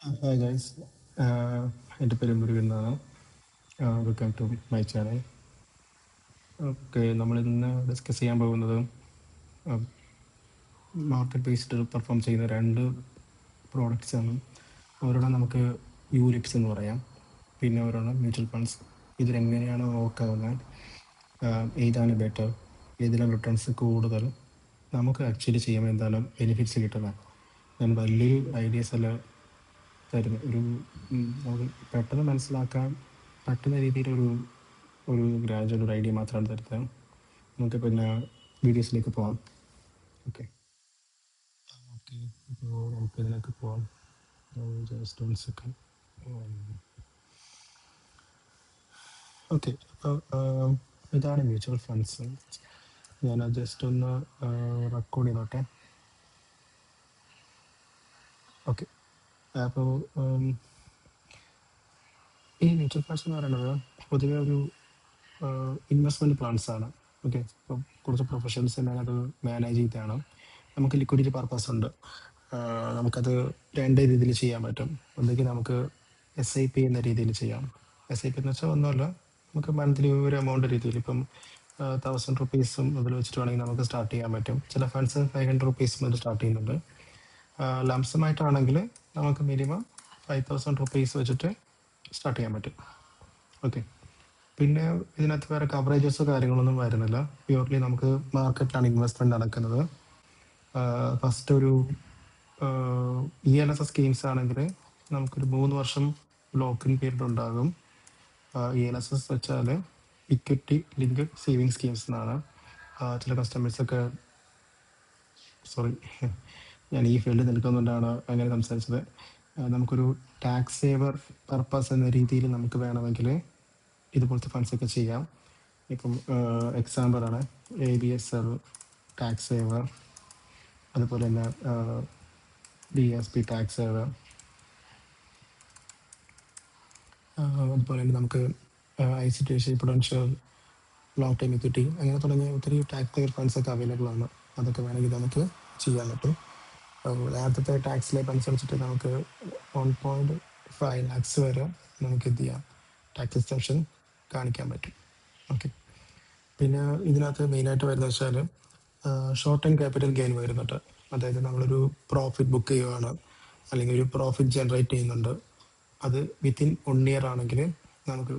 Hi guys, എൻ്റെ പേര് മുരുകൻ എന്നാണ്. Welcome to my channel. Okay, നമ്മളിന്ന് ഡിസ്കസ് ചെയ്യാൻ പോകുന്നത് മാർക്കറ്റ് ബേസ്ഡ് പെർഫോം ചെയ്യുന്ന രണ്ട് പ്രോഡക്റ്റ്സ് ആണ്. ഒരെണ്ണം നമുക്ക് യൂലിപ്സ് എന്ന് പറയാം, പിന്നെ ഒരെണ്ണം മ്യൂച്വൽ ഫണ്ട്സ്. ഇതിലെങ്ങനെയാണ് വർക്കാവുന്നത്, ഏതാണ് ബെറ്റർ, ഏതിലാണ് റിട്ടേൺസ് കൂടുതൽ, നമുക്ക് ആക്ച്വലി ചെയ്യുമ്പോൾ എന്താണ് ബെനിഫിറ്റ്സ് കിട്ടുന്നത്. ഞാൻ വലിയൊരു ഐഡിയാസ് അല്ല തരുന്നത്, നമുക്ക് പെട്ടെന്ന് മനസ്സിലാക്കാൻ പറ്റുന്ന രീതിയിലൊരു ഒരു ഗ്രാജുവൽ ഒരു ഐഡിയ മാത്രമാണ് തരുന്നത്. നമുക്ക് പിന്നെ വീഡിയോസിലേക്ക് പോകാം. ഓക്കെ ഓക്കെ ഇപ്പോൾ നമുക്ക് ഇതിലേക്ക് പോകാം. Just 1 second. ഓക്കെ, അപ്പോൾ ഇതാണ് മ്യൂച്വൽ ഫണ്ട്സ്. ഞാൻ ജസ്റ്റ് ഒന്ന് റെക്കോർഡ് ചെയ്തോട്ടെ. ഓക്കെ, അപ്പോൾ ഈ മ്യൂച്വൽ ഫണ്ട്സ് എന്ന് പറയുന്നത് പൊതുവെ ഒരു ഇൻവെസ്റ്റ്മെൻറ്റ് പ്ലാൻസ് ആണ്. ഓക്കെ, ഇപ്പം കുറച്ച് പ്രൊഫഷണൽസ് തന്നെ അത് മാനേജ് ചെയ്താണ്. നമുക്ക് ലിക്വിഡിറ്റി പർപ്പസ് ഉണ്ട്. നമുക്കത് രണ്ട് രീതിയിൽ ചെയ്യാൻ പറ്റും. ഒന്നുകിൽ നമുക്ക് SIP എന്ന രീതിയിൽ ചെയ്യാം. SIP എന്ന് വെച്ചാൽ ഒന്നുമല്ല, നമുക്ക് മന്ത്ലി ഒരു എമൗണ്ട് രീതിയിൽ ഇപ്പം 1000 റുപ്പീസും അതിൽ വെച്ചിട്ട് വേണമെങ്കിൽ നമുക്ക് സ്റ്റാർട്ട് ചെയ്യാൻ പറ്റും. ചില ഫണ്ട്സ് 500 റുപ്പീസ് മുതൽ സ്റ്റാർട്ട് ചെയ്യുന്നുണ്ട്. ലംസമായിട്ടാണെങ്കിൽ നമുക്ക് മിനിമം 5000 റുപ്പീസ് വെച്ചിട്ട് സ്റ്റാർട്ട് ചെയ്യാൻ പറ്റും. ഓക്കെ, പിന്നെ ഇതിനകത്ത് വേറെ കവറേജസോ കാര്യങ്ങളൊന്നും വരുന്നില്ല. പ്യൂർലി നമുക്ക് മാർക്കറ്റിലാണ് ഇൻവെസ്റ്റ്മെൻറ്റ് നടക്കുന്നത്. ഫസ്റ്റ് ഒരു ELSS സ്കീംസ് ആണെങ്കിൽ നമുക്കൊരു 3 വർഷം ലോക്കിൻ പീരീഡ് ഉണ്ടാകും. ELSS വെച്ചാൽ ഇക്വിറ്റി ലിങ്ക് സേവിങ് സ്കീംസ് എന്നാണ്. ചില കസ്റ്റമേഴ്സൊക്കെ, സോറി, ഞാൻ ഈ ഫീൽഡിൽ നിൽക്കുന്നുകൊണ്ടാണ് അങ്ങനെ സംസാരിച്ചത്. നമുക്കൊരു ടാക്സ് സേവർ പർപ്പസ് എന്ന രീതിയിൽ നമുക്ക് വേണമെങ്കിൽ ഇതുപോലത്തെ ഫണ്ട്സൊക്കെ ചെയ്യാം. ഇപ്പം എക്സാമ്പിളാണ് ABSL ടാക്സ് സേവർ, അതുപോലെ തന്നെ DSP ടാക്സ് സേവർ, അതുപോലെ തന്നെ നമുക്ക് ICTC potential long time equity, അങ്ങനെ തുടങ്ങിയ ഒത്തിരി ടാക്സ് സേവർ ഫണ്ട്സൊക്കെ അവൈലബിൾ ആണ്. അതൊക്കെ വേണമെങ്കിൽ നമുക്ക് ചെയ്യാൻ പറ്റും. നേരത്തെ ടാക്സ് ലേബ് അനുസരിച്ചിട്ട് നമുക്ക് 1.5 lakhs വരെ നമുക്ക് എന്ത് ചെയ്യാം, ടാക്സ് എക്സംഷൻ കാണിക്കാൻ പറ്റും. ഓക്കെ, പിന്നെ ഇതിനകത്ത് മെയിനായിട്ട് വരുന്നത് വെച്ചാൽ ഷോർട്ട് ടൈം ക്യാപിറ്റൽ ഗെയിൻ വരുന്നുണ്ട്. അതായത് നമ്മളൊരു പ്രോഫിറ്റ് ബുക്ക് ചെയ്യുകയാണ്, അല്ലെങ്കിൽ ഒരു പ്രോഫിറ്റ് ജനറേറ്റ് ചെയ്യുന്നുണ്ട്. അത് വിത്തിൻ 1 year ആണെങ്കിൽ നമുക്ക്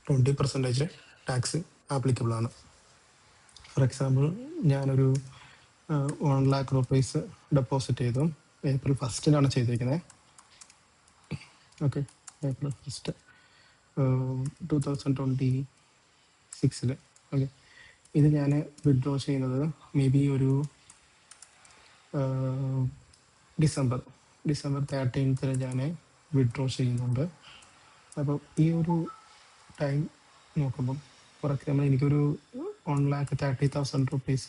20% ടാക്സ് ആപ്ലിക്കബിൾ ആണ്. ഫോർ എക്സാമ്പിൾ, ഞാനൊരു 1 lakh rupees ഡെപ്പോസിറ്റ് ചെയ്തു. April 1st ചെയ്തിരിക്കുന്നത്. Okay, April 1st 2026. ഓക്കെ, ഇത് ഞാൻ വിഡ്രോ ചെയ്യുന്നത് മേ ബി ഒരു ഡിസംബർ 13th ഞാൻ വിഡ്രോ ചെയ്യുന്നുണ്ട്. അപ്പോൾ ഈ ഒരു ടൈം നോക്കുമ്പം, ഫോർ എക്സാമ്പിൾ, എനിക്കൊരു 1,30,000 rupees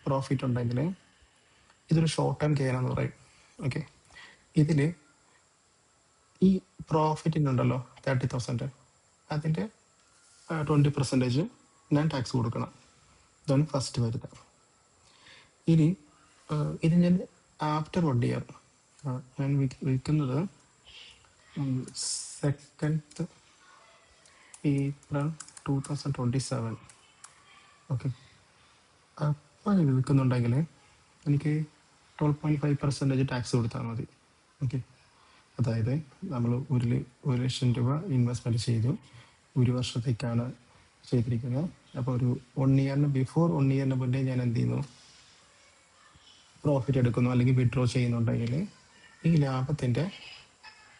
പ്രോഫിറ്റ് ഉണ്ടെങ്കിൽ ഇതൊരു ഷോർട്ട് ടൈം ഗെയിൻ എന്ന് പറയും. ഓക്കെ, ഇതിൽ ഈ പ്രോഫിറ്റിനുണ്ടല്ലോ 30,000, അതിൻ്റെ 20% ഞാൻ ടാക്സ് കൊടുക്കണം. ഇതാണ് ഫസ്റ്റ് വരുന്നത്. ഇനി ഇത് ഞാൻ ആഫ്റ്റർ 1 year, ഞാൻ വിൽക്കുന്നത് 2nd April 2027. ഓക്കെ, അപ്പോൾ ഞാൻ വിൽക്കുന്നുണ്ടെങ്കിൽ എനിക്ക് 12.5% ടാക്സ് കൊടുത്താൽ മതി. ഓക്കെ, അതായത് നമ്മൾ 1 ലക്ഷം രൂപ ഇൻവെസ്റ്റ്മെൻറ്റ് ചെയ്തു, 1 വർഷത്തേക്കാണ് ചെയ്തിരിക്കുന്നത്. അപ്പോൾ ഒരു 1 year ബിഫോർ 1 year മുന്നേ ഞാൻ എന്ത് ചെയ്യുന്നു, പ്രോഫിറ്റ് എടുക്കുന്നു അല്ലെങ്കിൽ വിഡ്രോ ചെയ്യുന്നുണ്ടെങ്കിൽ ഈ ലാഭത്തിൻ്റെ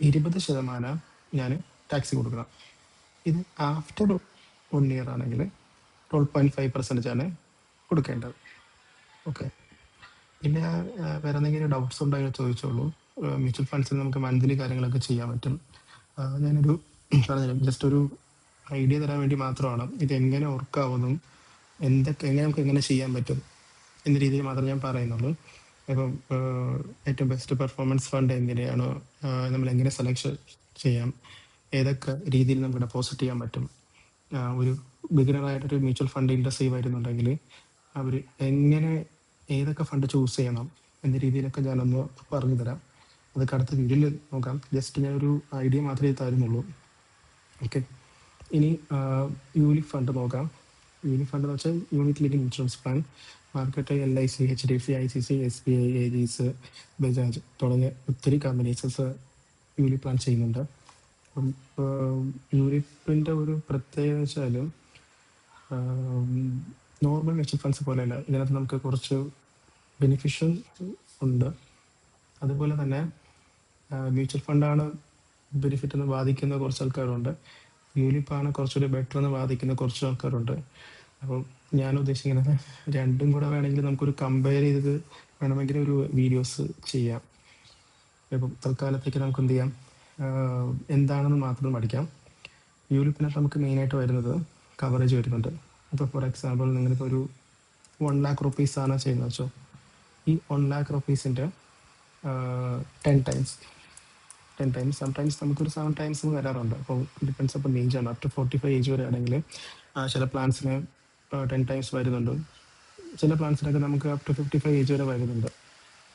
20% ഞാൻ ടാക്സ് കൊടുക്കണം. ഇത് ആഫ്റ്റർ 1 year ആണെങ്കിൽ 12.5% ആണ് കൊടുക്കേണ്ടത്. ഓക്കെ, പിന്നെ വേറെ എന്തെങ്കിലും ഡൗട്ട്സ് ഉണ്ടെങ്കിൽ ചോദിച്ചോളൂ. മ്യൂച്വൽ ഫണ്ട്സിൽ നമുക്ക് മന്ത്ലി കാര്യങ്ങളൊക്കെ ചെയ്യാൻ പറ്റും. ഞാനൊരു ജസ്റ്റ് ഒരു ഐഡിയ തരാൻ വേണ്ടി മാത്രമാണ് ഇത് എങ്ങനെ വർക്കാവുന്നു, എങ്ങനെ നമുക്ക് എങ്ങനെ ചെയ്യാൻ പറ്റും എന്ന രീതിയിൽ മാത്രമേ ഞാൻ പറയുന്നുള്ളൂ. ഇപ്പം ഏറ്റവും ബെസ്റ്റ് പെർഫോമൻസ് ഫണ്ട് എങ്ങനെയാണോ, നമ്മൾ എങ്ങനെ സെലക്ഷൻ ചെയ്യാം, ഏതൊക്കെ രീതിയിൽ നമുക്ക് ഡെപ്പോസിറ്റ് ചെയ്യാൻ പറ്റും, ഒരു ബിഗിനറായിട്ടൊരു മ്യൂച്വൽ ഫണ്ട് ഇൻഡസ്ട്രി വരുന്നുണ്ടെങ്കിൽ അവർ എങ്ങനെ ഏതൊക്കെ ഫണ്ട് ചൂസ് ചെയ്യണം എന്ന രീതിയിലൊക്കെ ഞാനൊന്ന് പറഞ്ഞു തരാം. അതൊക്കെ അടുത്ത വീഡിയോയിൽ നോക്കാം. ജസ്റ്റ് ഞാനൊരു ഐഡിയ മാത്രമേ തരുന്നുള്ളൂ. ഓക്കെ, ഇനി യൂണിറ്റ് ഫണ്ട് നോക്കാം. യൂണിറ്റ് ഫണ്ട് എന്ന് വെച്ചാൽ unit link insurance plan. Market LIC, HDFC, ICICI, SBI, Ageas, Bajaj തുടങ്ങിയ ഒത്തിരി കമ്പനീസസ് യൂണിറ്റ് പ്ലാൻ ചെയ്യുന്നുണ്ട്. അപ്പം യൂണിറ്റിൻ്റെ ഒരു പ്രത്യേകത വെച്ചാൽ നോർമൽ മ്യൂച്വൽ ഫണ്ട്സ് പോലെയല്ല, ഇതിനകത്ത് നമുക്ക് കുറച്ച് ബെനിഫിഷ്യൽ ഉണ്ട്. അതുപോലെ തന്നെ മ്യൂച്വൽ ഫണ്ടാണ് ബെനിഫിറ്റ് എന്ന് വാദിക്കുന്ന കുറച്ച് ആൾക്കാരുണ്ട്, യൂണിപ്പാണ് കുറച്ചുകൂടി ബെറ്റർ എന്ന് വാദിക്കുന്ന കുറച്ച് ആൾക്കാരുണ്ട്. അപ്പം ഞാൻ ഉദ്ദേശിക്കുന്നത് രണ്ടും കൂടെ വേണമെങ്കിൽ നമുക്കൊരു കമ്പയർ ചെയ്ത് വേണമെങ്കിൽ ഒരു വീഡിയോസ് ചെയ്യാം. ഇപ്പം തൽക്കാലത്തേക്ക് നമുക്ക് എന്ത് ചെയ്യാം, എന്താണെന്ന് മാത്രം പഠിക്കാം. യൂണിപ്പിനകത്ത് നമുക്ക് മെയിനായിട്ട് വരുന്നത് കവറേജ് വരുന്നുണ്ട്. ഇപ്പോൾ ഫോർ എക്സാമ്പിൾ നിങ്ങളിപ്പോൾ ഒരു 1 lakh rupees ആണ് ചെയ്യുന്നത് വെച്ചോ, ഈ 1 lakh rupees-ൻ്റെ 10 times സംടൈംസ് നമുക്കൊരു 7 times വരാറുണ്ട്. അപ്പോൾ ഡിപ്പെൻസ് അപ്പോൾ ഏജാണ്. അപ് ടു 45 ഏജ് വരെ ആണെങ്കിൽ ചില പ്ലാൻസിന് 10 times വരുന്നുണ്ട്, ചില പ്ലാൻസിനൊക്കെ നമുക്ക് അപ് ടു 55 ഏജ് വരെ വരുന്നുണ്ട്.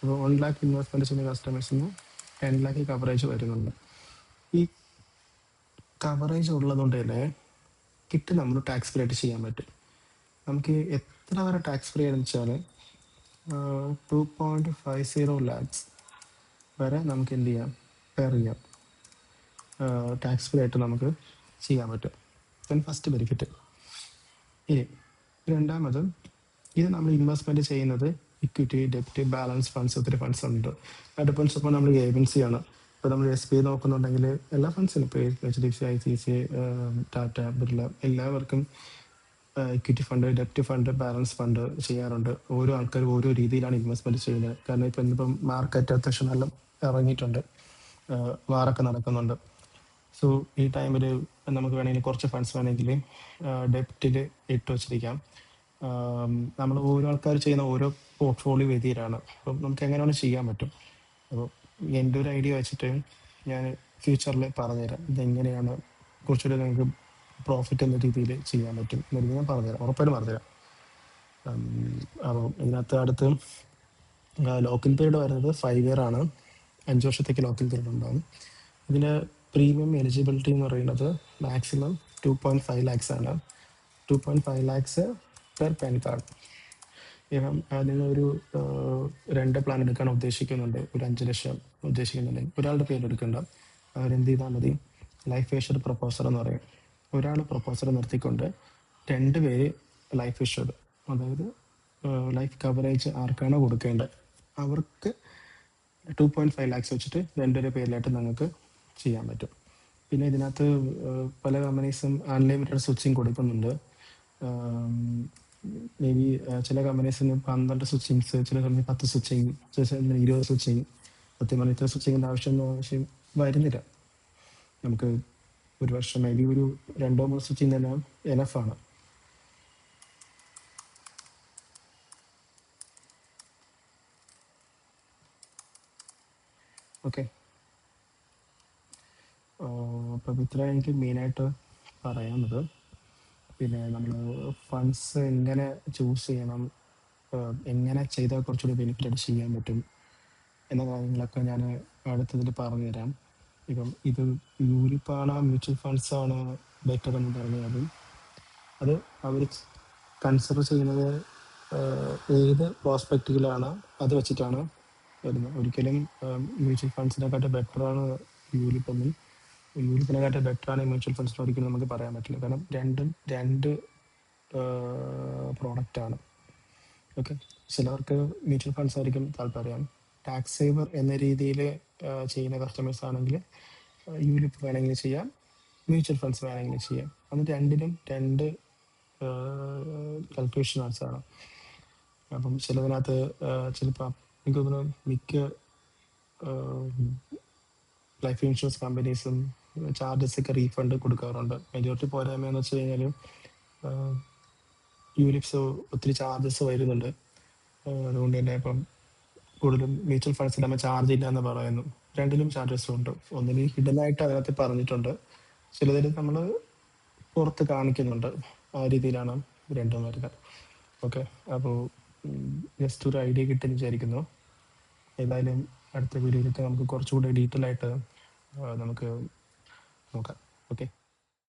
അപ്പോൾ 1 lakh ഇൻവെസ്റ്റ്മെൻറ്റ് ചെയ്യുന്ന കസ്റ്റമേഴ്സിന് 10 lakh കവറേജ് വരുന്നുണ്ട്. ഈ കവറേജ് ഉള്ളതുകൊണ്ട് തന്നെ കിറ്റ് നമ്മൾ ടാക്സ് ഫ്രീ ആയിട്ട് ചെയ്യാൻ പറ്റും. നമുക്ക് എത്ര വരെ ടാക്സ് ഫ്രീ ആണെന്ന് വെച്ചാൽ 2.50 lakhs വരെ നമുക്ക് എന്ത് ചെയ്യാം, പെർ ഇയർ ടാക്സ് ഫ്രീ ആയിട്ട് നമുക്ക് ചെയ്യാൻ പറ്റും. Then first benefit. ഇനി രണ്ടാമത്, ഇത് നമ്മൾ ഇൻവെസ്റ്റ്മെൻറ്റ് ചെയ്യുന്നത് ഇക്വിറ്റി, ഡെപ്റ്റ്, ബാലൻസ് ഫണ്ട്സ്, ഒത്തിരി ഫണ്ട്സ് ഉണ്ട്. ഡിപ്പെൻസ് അപ്പോൾ നമ്മൾ ഏജൻസിയാണ്. ഇപ്പോൾ നമ്മൾ SBI നോക്കുന്നുണ്ടെങ്കിൽ എല്ലാ ഫണ്ട്സിനും, ഇപ്പോൾ HDFC, ICICI, ടാറ്റ, ബിർള, എല്ലാവർക്കും ഇക്വിറ്റി ഫണ്ട്, ഡെപ്റ്റ് ഫണ്ട്, ബാലൻസ് ഫണ്ട് ചെയ്യാറുണ്ട്. ഓരോ ആൾക്കാരും ഓരോ രീതിയിലാണ് ഇൻവെസ്റ്റ്മെൻറ്റ് ചെയ്യുന്നത്. കാരണം ഇപ്പം മാർക്കറ്റ് അത്യാവശ്യം നല്ല ഇറങ്ങിയിട്ടുണ്ട്, വാറൊക്കെ നടക്കുന്നുണ്ട്. സോ ഈ ടൈമിൽ നമുക്ക് വേണമെങ്കിൽ കുറച്ച് ഫണ്ട്സ് വേണമെങ്കിൽ ഡെപ്റ്റിൽ ഇട്ട് വെച്ചിരിക്കാം. നമ്മൾ ഓരോ ആൾക്കാർ ചെയ്യുന്ന ഓരോ പോർട്ട്ഫോളിയോ രീതിയിലാണ്. അപ്പം നമുക്ക് എങ്ങനെയാണ് ചെയ്യാൻ പറ്റും. അപ്പോൾ എൻ്റെ ഒരു ഐഡിയ വെച്ചിട്ട് ഞാൻ ഫ്യൂച്ചറിൽ പറഞ്ഞുതരാം ഇതെങ്ങനെയാണ് കുറച്ചുകൂടി നിങ്ങൾക്ക് പ്രോഫിറ്റ് എന്ന രീതിയിൽ ചെയ്യാൻ പറ്റും എന്നത് ഞാൻ പറഞ്ഞുതരാം, ഉറപ്പായിട്ടും പറഞ്ഞുതരാം. അപ്പോൾ ഇതിനകത്ത് അടുത്ത് ലോക്കിൻ പീരീഡ് വരുന്നത് 5 year ആണ്. 5 വർഷത്തേക്ക് ലോക്കിൻ പീരീഡ് ഉണ്ടാകും. ഇതിൻ്റെ പ്രീമിയം എലിജിബിലിറ്റി എന്ന് പറയുന്നത് മാക്സിമം 2.5 lakhs ആണ്. 2.5 lakhs പെർ പാൻ കാർഡ്. ഇപ്പം നിങ്ങളൊരു 2 പ്ലാൻ എടുക്കാൻ ഉദ്ദേശിക്കുന്നുണ്ട്, ഒരു 5 ലക്ഷം ഉദ്ദേശിക്കുന്നുണ്ടെങ്കിൽ ഒരാളുടെ പേര് എടുക്കേണ്ട, അവരെന്ത് ചെയ്താൽ മതി, ലൈഫ് ഇൻഷുർഡ് പ്രൊപ്പോസർ എന്ന് പറയും. ഒരാൾ പ്രൊപ്പോസർ നിർത്തിക്കൊണ്ട് 2 പേര് ലൈഫ് ഇൻഷുർഡ്, അതായത് ലൈഫ് കവറേജ് ആർക്കാണോ കൊടുക്കേണ്ടത് അവർക്ക് 2.5 lakhs വെച്ചിട്ട് 2 പേരിലായിട്ട് നിങ്ങൾക്ക് ചെയ്യാൻ പറ്റും. പിന്നെ ഇതിനകത്ത് പല കമ്പനീസും അൺലിമിറ്റഡ് സ്വിച്ചിങ് കൊടുക്കുന്നുണ്ട്. മേ ബി ചില കമ്പനീസിന് 12 സ്വിച്ചിങ്സ്, ചില കമ്പനി 10 സ്വിച്ചിങ്, ചില 20 സ്വിച്ചിങ്. സത്യം പറഞ്ഞാൽ ഇത്ര സ്വിച്ചിങ്ങിൻ്റെ ആവശ്യം വരുന്നില്ല. നമുക്ക് ഒരു വർഷം മേ ബി ഒരു 2-3 സ്വിച്ചിങ് തന്നെ എനഫാണ്. ഓക്കെ, അപ്പം ഇത്ര എനിക്ക് മെയിനായിട്ട് പറയാനുള്ളത്. പിന്നെ നമ്മൾ ഫണ്ട്സ് എങ്ങനെ ചൂസ് ചെയ്യണം, എങ്ങനെ ചെയ്താൽ കുറച്ചുകൂടി ബെനിഫിറ്റായിട്ട് ചെയ്യാൻ പറ്റും എന്ന കാര്യങ്ങളൊക്കെ ഞാൻ അടുത്തതിൽ പറഞ്ഞുതരാം. ഇപ്പം ഇത് യൂണിപ്പാണോ മ്യൂച്വൽ ഫണ്ട്സാണോ ബെറ്റർ എന്ന് പറഞ്ഞാലും അത് അവർ കൺസിഡർ ചെയ്യുന്നത് ഏത് പ്രോസ്പെക്റ്റിലാണ് അത് വെച്ചിട്ടാണ് വരുന്നത്. ഒരിക്കലും മ്യൂച്വൽ ഫണ്ട്സിനെക്കാട്ട് ബെറ്ററാണ് യൂണിപ്പെന്നും യൂണിപ്പിനെക്കാട്ട് ബെറ്ററാണ് മ്യൂച്വൽ ഫണ്ട്സിന് ഒരിക്കലും നമുക്ക് പറയാൻ പറ്റില്ല. കാരണം രണ്ടും രണ്ട് പ്രോഡക്റ്റാണ്. ഓക്കെ, ചിലവർക്ക് മ്യൂച്വൽ ഫണ്ട്സ് ആയിരിക്കും താല്പര്യം. ടാക്സ് സേവർ എന്ന രീതിയിൽ ചെയ്യുന്ന കസ്റ്റമേഴ്സ് ആണെങ്കിൽ യൂണിപ്പ് വേണമെങ്കിൽ ചെയ്യാം, മ്യൂച്വൽ ഫണ്ട്സ് വേണമെങ്കിൽ ചെയ്യാം. അത് രണ്ടിനും രണ്ട് കാൽക്കുലേഷൻസ് ആണ്. അപ്പം ചിലതിനകത്ത് ചിലപ്പോൾ എനിക്ക് തോന്നുന്നു മിക്ക ലൈഫ് ഇൻഷുറൻസ് കമ്പനീസും ചാർജസ് ഒക്കെ റീഫണ്ട് കൊടുക്കാറുണ്ട്. മെജോറിറ്റി പോരായ്മ എന്ന് വെച്ച് കഴിഞ്ഞാൽ യൂണിപ്സ് ഒത്തിരി ചാർജസ് വരുന്നുണ്ട്. അതുകൊണ്ട് തന്നെ ഇപ്പം കൂടുതലും മ്യൂച്വൽ ഫണ്ട്സിൽ നമ്മൾ ചാർജ് ഇല്ല എന്ന് പറയുന്നു. രണ്ടിലും ചാർജസ് ഉണ്ട്. ഒന്നിന് ഹിഡനായിട്ട് അതിനകത്ത് പറഞ്ഞിട്ടുണ്ട്, ചിലതിൽ നമ്മൾ പുറത്ത് കാണിക്കുന്നുണ്ട്. ആ രീതിയിലാണ് രണ്ടും വരുന്നത്. ഓക്കെ, അപ്പോൾ ജസ്റ്റ് ഒരു ഐഡിയ കിട്ടുമെന്ന് വിചാരിക്കുന്നു. ഏതായാലും അടുത്ത വീഡിയോയിലത്തെ നമുക്ക് കുറച്ചുകൂടെ ഡീറ്റെയിൽ ആയിട്ട് നമുക്ക് നോക്കാം. ഓക്കെ.